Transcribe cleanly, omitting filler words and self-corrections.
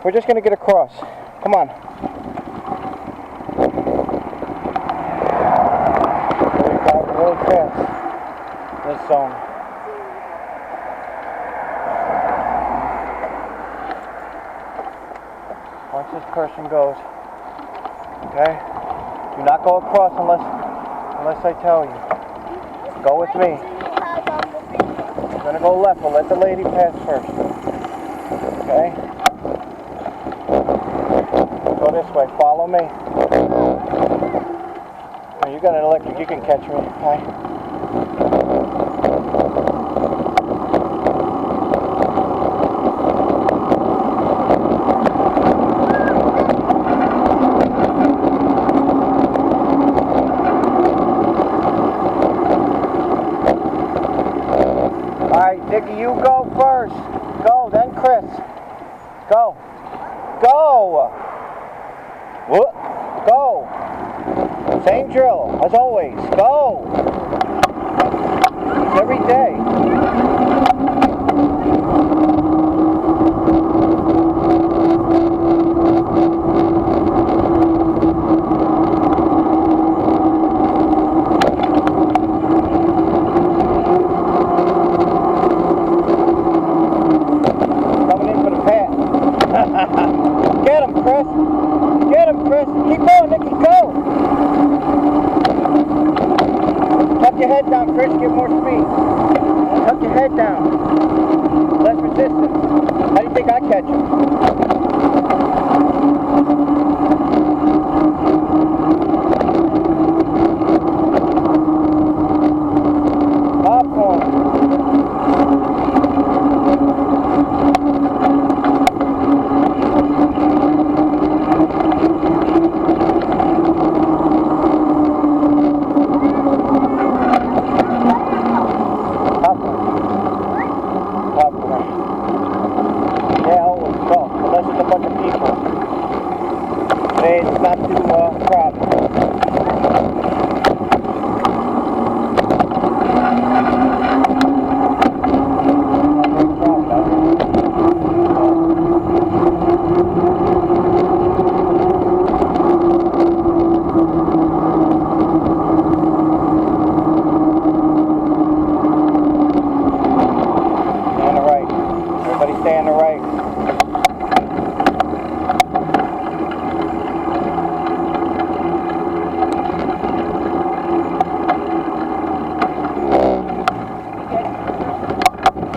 We're just going to get across. Come on. We're driving really fast. This zone. Once this person goes, okay? Do not go across unless I tell you. Go with me. I'm gonna go left. We'll let the lady pass first. Okay? Go this way. Follow me. Oh, you got an electric. You can catch me. Okay? Alright, Dickie, you go first. Go, then Chris. Go. Go! What? Go! Same drill, as always. Go! It's every day. Get him, Chris. Get him, Chris. Keep going, Nicky. Go. Tuck your head down, Chris. Get more speed. Tuck your head down. Less resistance. How do you think I catch him? Popcorn. Yeah, always go, unless it's a bunch of people. Today it's not too